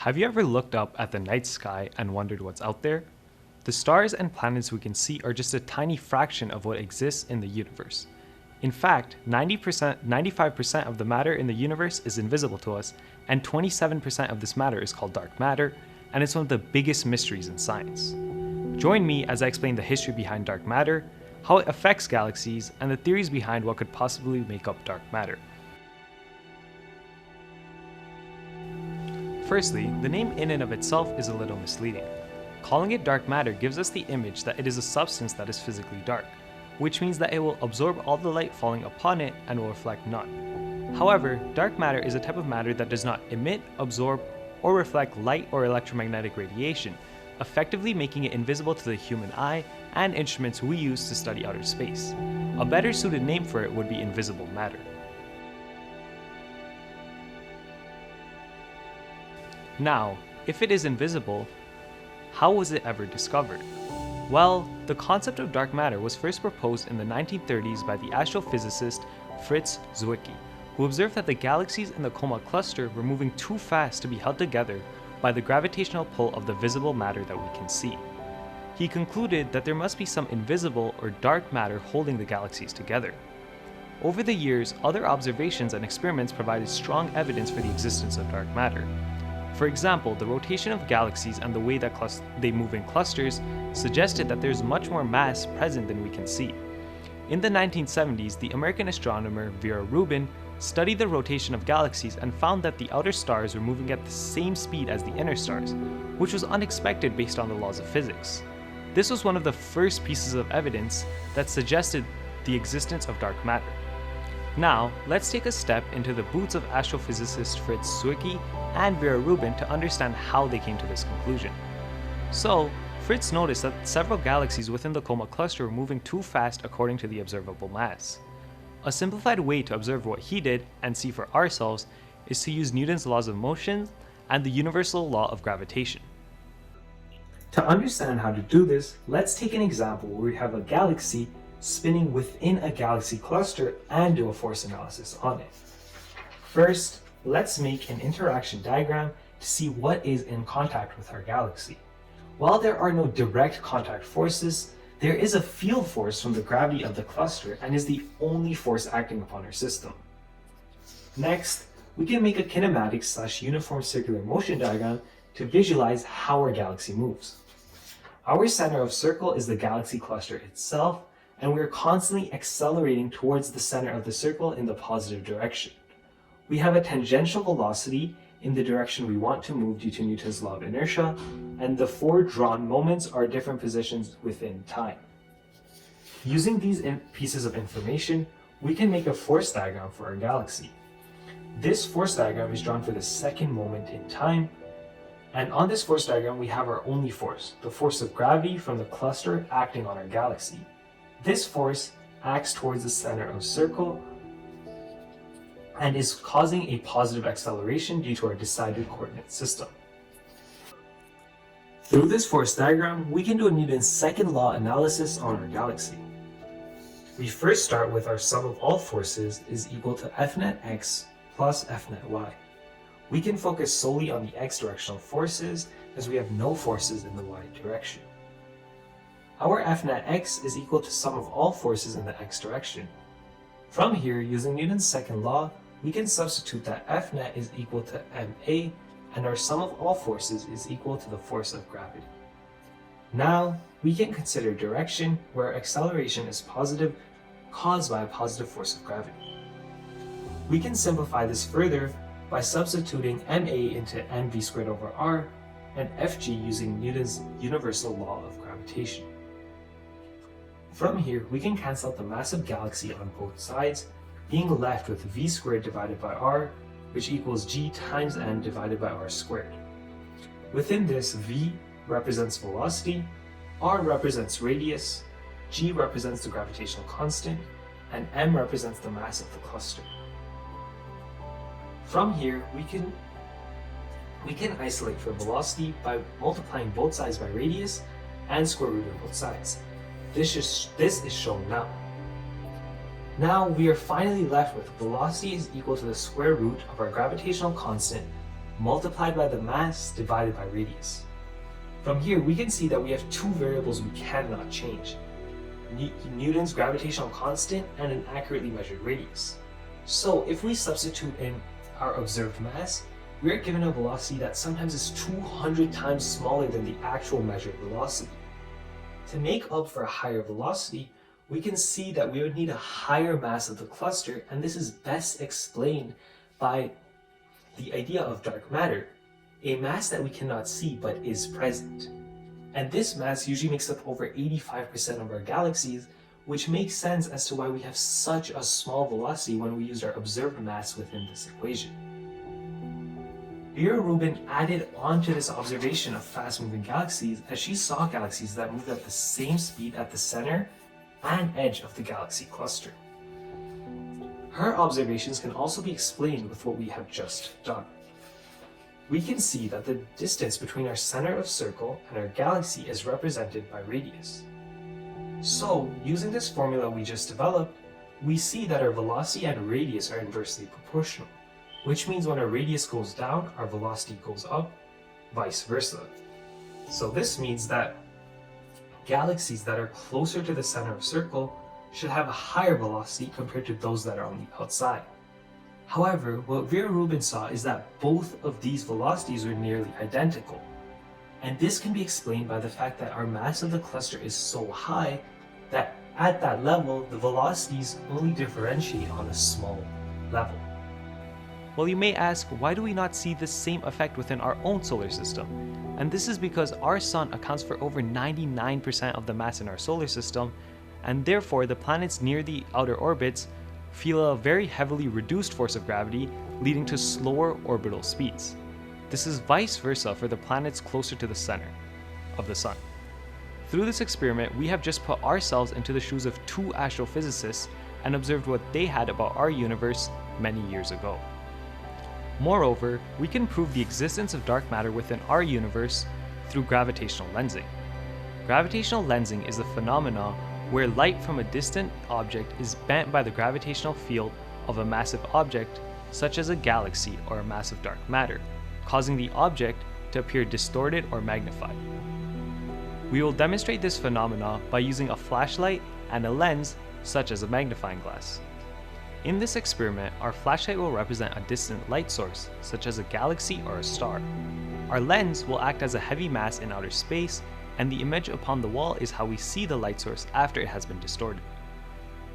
Have you ever looked up at the night sky and wondered what's out there? The stars and planets we can see are just a tiny fraction of what exists in the universe. In fact, 95% of the matter in the universe is invisible to us, and 27% of this matter is called dark matter, and it's one of the biggest mysteries in science. Join me as I explain the history behind dark matter, how it affects galaxies, and the theories behind what could possibly make up dark matter. Firstly, the name in and of itself is a little misleading. Calling it dark matter gives us the image that it is a substance that is physically dark, which means that it will absorb all the light falling upon it and will reflect none. However, dark matter is a type of matter that does not emit, absorb, or reflect light or electromagnetic radiation, effectively making it invisible to the human eye and instruments we use to study outer space. A better suited name for it would be invisible matter. Now, if it is invisible, how was it ever discovered? Well, the concept of dark matter was first proposed in the 1930s by the astrophysicist Fritz Zwicky, who observed that the galaxies in the Coma cluster were moving too fast to be held together by the gravitational pull of the visible matter that we can see. He concluded that there must be some invisible or dark matter holding the galaxies together. Over the years, other observations and experiments provided strong evidence for the existence of dark matter. For example, the rotation of galaxies and the way that they move in clusters suggested that there's much more mass present than we can see. In the 1970s, the American astronomer Vera Rubin studied the rotation of galaxies and found that the outer stars were moving at the same speed as the inner stars, which was unexpected based on the laws of physics. This was one of the first pieces of evidence that suggested the existence of dark matter. Now, let's take a step into the boots of astrophysicist Fritz Zwicky and Vera Rubin to understand how they came to this conclusion. So, Fritz noticed that several galaxies within the Coma cluster were moving too fast according to the observable mass. A simplified way to observe what he did and see for ourselves is to use Newton's laws of motion and the universal law of gravitation. To understand how to do this, let's take an example where we have a galaxy spinning within a galaxy cluster and do a force analysis on it. First, let's make an interaction diagram to see what is in contact with our galaxy. While there are no direct contact forces, there is a field force from the gravity of the cluster and is the only force acting upon our system. Next, we can make a kinematic/uniform circular motion diagram to visualize how our galaxy moves. Our center of circle is the galaxy cluster itself, and we are constantly accelerating towards the center of the circle in the positive direction. We have a tangential velocity in the direction we want to move due to Newton's law of inertia, and the four drawn moments are different positions within time. Using these pieces of information, we can make a force diagram for our galaxy. This force diagram is drawn for the second moment in time, and on this force diagram we have our only force, the force of gravity from the cluster acting on our galaxy. This force acts towards the center of circle and is causing a positive acceleration due to our decided coordinate system. Through this force diagram, we can do a Newton's second law analysis on our galaxy. We first start with our sum of all forces is equal to F net x plus F net y. We can focus solely on the x directional forces as we have no forces in the y direction. Our F net x is equal to sum of all forces in the x direction. From here, using Newton's second law, we can substitute that F net is equal to ma, and our sum of all forces is equal to the force of gravity. Now, we can consider direction, where acceleration is positive, caused by a positive force of gravity. We can simplify this further by substituting ma into mv squared over r, and fg using Newton's universal law of gravitation. From here, we can cancel out the mass of galaxy on both sides, being left with v squared divided by r, which equals g times m divided by r squared. Within this, v represents velocity, r represents radius, g represents the gravitational constant, and m represents the mass of the cluster. From here, we can isolate for velocity by multiplying both sides by radius and square root of both sides. This is shown now. Now we are finally left with velocity is equal to the square root of our gravitational constant multiplied by the mass divided by radius. From here, we can see that we have two variables we cannot change: Newton's gravitational constant and an accurately measured radius. So if we substitute in our observed mass, we are given a velocity that sometimes is 200 times smaller than the actual measured velocity. To make up for a higher velocity, we can see that we would need a higher mass of the cluster, and this is best explained by the idea of dark matter, a mass that we cannot see but is present. And this mass usually makes up over 85% of our galaxies, which makes sense as to why we have such a small velocity when we use our observed mass within this equation. Vera Rubin added on to this observation of fast-moving galaxies as she saw galaxies that moved at the same speed at the center and edge of the galaxy cluster. Her observations can also be explained with what we have just done. We can see that the distance between our center of circle and our galaxy is represented by radius. So, using this formula we just developed, we see that our velocity and radius are inversely proportional, which means when our radius goes down, our velocity goes up, vice versa. So this means that galaxies that are closer to the center of circle should have a higher velocity compared to those that are on the outside. However, what Vera Rubin saw is that both of these velocities were nearly identical. And this can be explained by the fact that our mass of the cluster is so high that at that level, the velocities only differentiate on a small level. Well, you may ask, why do we not see the same effect within our own solar system? And this is because our sun accounts for over 99% of the mass in our solar system, and therefore the planets near the outer orbits feel a very heavily reduced force of gravity, leading to slower orbital speeds. This is vice versa for the planets closer to the center of the sun. Through this experiment, we have just put ourselves into the shoes of two astrophysicists and observed what they had about our universe many years ago. Moreover, we can prove the existence of dark matter within our universe through gravitational lensing. Gravitational lensing is the phenomena where light from a distant object is bent by the gravitational field of a massive object, such as a galaxy or a mass of dark matter, causing the object to appear distorted or magnified. We will demonstrate this phenomena by using a flashlight and a lens, such as a magnifying glass. In this experiment, our flashlight will represent a distant light source, such as a galaxy or a star. Our lens will act as a heavy mass in outer space, and the image upon the wall is how we see the light source after it has been distorted.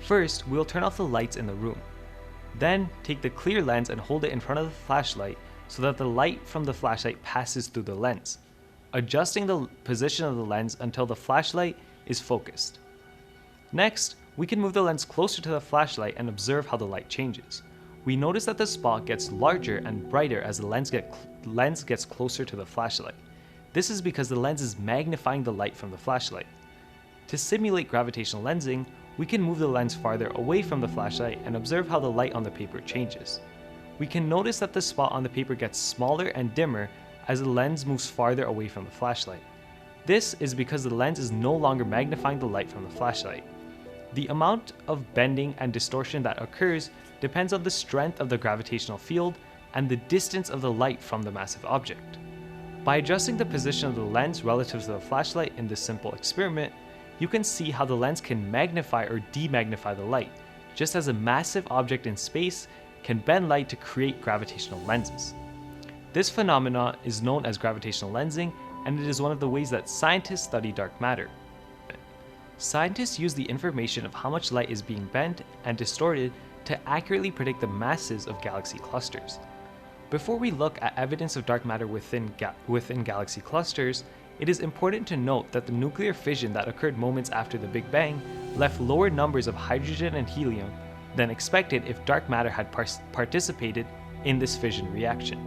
First, we will turn off the lights in the room. Then, take the clear lens and hold it in front of the flashlight so that the light from the flashlight passes through the lens, adjusting the position of the lens until the flashlight is focused. Next, we can move the lens closer to the flashlight and observe how the light changes. We notice that the spot gets larger and brighter as the lens gets closer to the flashlight. This is because the lens is magnifying the light from the flashlight. To simulate gravitational lensing, we can move the lens farther away from the flashlight and observe how the light on the paper changes. We can notice that the spot on the paper gets smaller and dimmer as the lens moves farther away from the flashlight. This is because the lens is no longer magnifying the light from the flashlight. The amount of bending and distortion that occurs depends on the strength of the gravitational field and the distance of the light from the massive object. By adjusting the position of the lens relative to the flashlight in this simple experiment, you can see how the lens can magnify or demagnify the light, just as a massive object in space can bend light to create gravitational lenses. This phenomena is known as gravitational lensing, and it is one of the ways that scientists study dark matter. Scientists use the information of how much light is being bent and distorted to accurately predict the masses of galaxy clusters. Before we look at evidence of dark matter within galaxy clusters, it is important to note that the nuclear fission that occurred moments after the Big Bang left lower numbers of hydrogen and helium than expected if dark matter had participated in this fission reaction.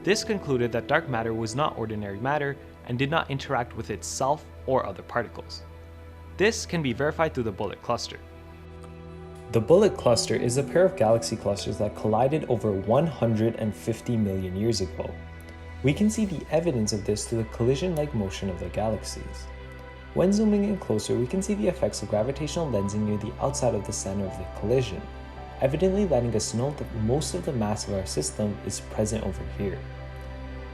This concluded that dark matter was not ordinary matter and did not interact with itself or other particles. This can be verified through the bullet cluster. The bullet cluster is a pair of galaxy clusters that collided over 150 million years ago. We can see the evidence of this through the collision-like motion of the galaxies. When zooming in closer, we can see the effects of gravitational lensing near the outside of the center of the collision, evidently letting us know that most of the mass of our system is present over here.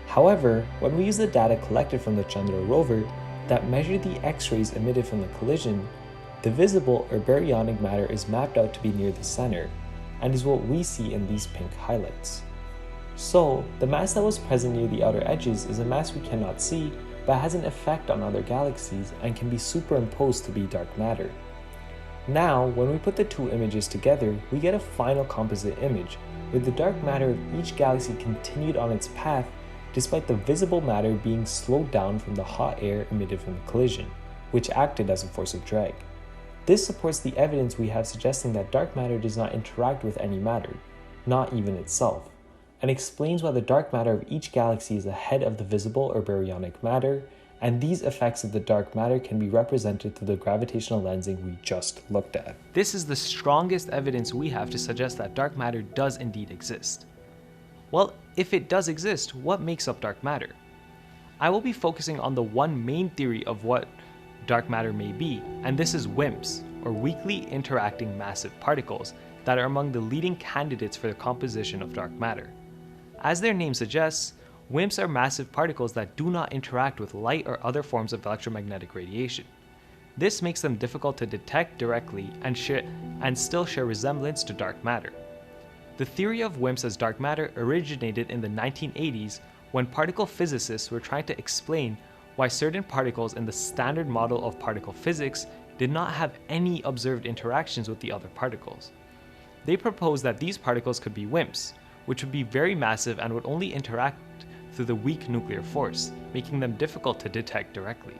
However, when we use the data collected from the Chandra rover that measured the X-rays emitted from the collision, the visible or baryonic matter is mapped out to be near the center, and is what we see in these pink highlights. So, the mass that was present near the outer edges is a mass we cannot see, but has an effect on other galaxies and can be superimposed to be dark matter. Now, when we put the two images together, we get a final composite image, where the dark matter of each galaxy continued on its path despite the visible matter being slowed down from the hot air emitted from the collision, which acted as a force of drag. This supports the evidence we have suggesting that dark matter does not interact with any matter, not even itself, and explains why the dark matter of each galaxy is ahead of the visible or baryonic matter, and these effects of the dark matter can be represented through the gravitational lensing we just looked at. This is the strongest evidence we have to suggest that dark matter does indeed exist. Well, if it does exist, what makes up dark matter? I will be focusing on the one main theory of what dark matter may be, and this is WIMPs, or weakly interacting massive particles, that are among the leading candidates for the composition of dark matter. As their name suggests, WIMPs are massive particles that do not interact with light or other forms of electromagnetic radiation. This makes them difficult to detect directly and still share resemblance to dark matter. The theory of WIMPs as dark matter originated in the 1980s when particle physicists were trying to explain why certain particles in the standard model of particle physics did not have any observed interactions with the other particles. They proposed that these particles could be WIMPs, which would be very massive and would only interact through the weak nuclear force, making them difficult to detect directly.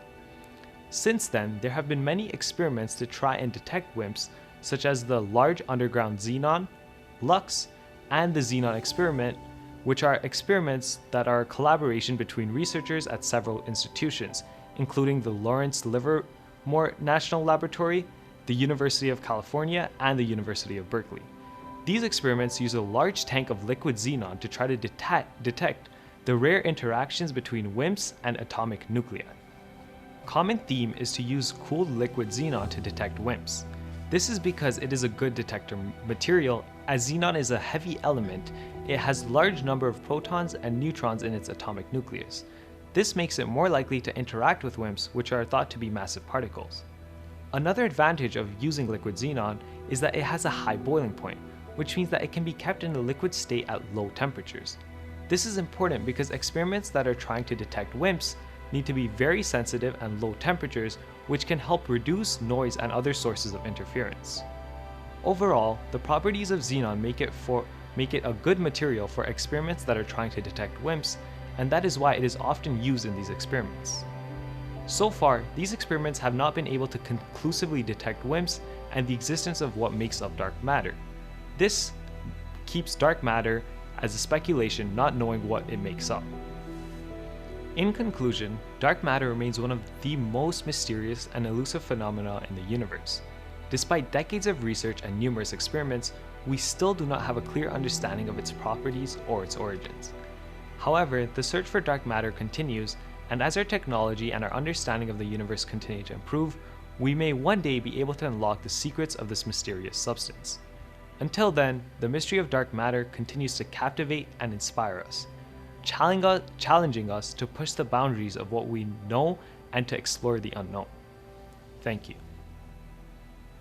Since then, there have been many experiments to try and detect WIMPs, such as the Large Underground Xenon, LUX, and the Xenon experiment, which are experiments that are a collaboration between researchers at several institutions, including the Lawrence Livermore National Laboratory, the University of California, and the University of Berkeley. These experiments use a large tank of liquid xenon to try to detect the rare interactions between WIMPs and atomic nuclei. A common theme is to use cooled liquid xenon to detect WIMPs. This is because it is a good detector material, as xenon is a heavy element. It has a large number of protons and neutrons in its atomic nucleus. This makes it more likely to interact with WIMPs, which are thought to be massive particles. Another advantage of using liquid xenon is that it has a high boiling point, which means that it can be kept in a liquid state at low temperatures. This is important because experiments that are trying to detect WIMPs need to be very sensitive and low temperatures, which can help reduce noise and other sources of interference. Overall, the properties of xenon make it a good material for experiments that are trying to detect WIMPs, and that is why it is often used in these experiments. So far, these experiments have not been able to conclusively detect WIMPs and the existence of what makes up dark matter. This keeps dark matter as a speculation, not knowing what it makes up. In conclusion, dark matter remains one of the most mysterious and elusive phenomena in the universe. Despite decades of research and numerous experiments, we still do not have a clear understanding of its properties or its origins. However, the search for dark matter continues, and as our technology and our understanding of the universe continue to improve, we may one day be able to unlock the secrets of this mysterious substance. Until then, the mystery of dark matter continues to captivate and inspire us, challenging us to push the boundaries of what we know and to explore the unknown. Thank you.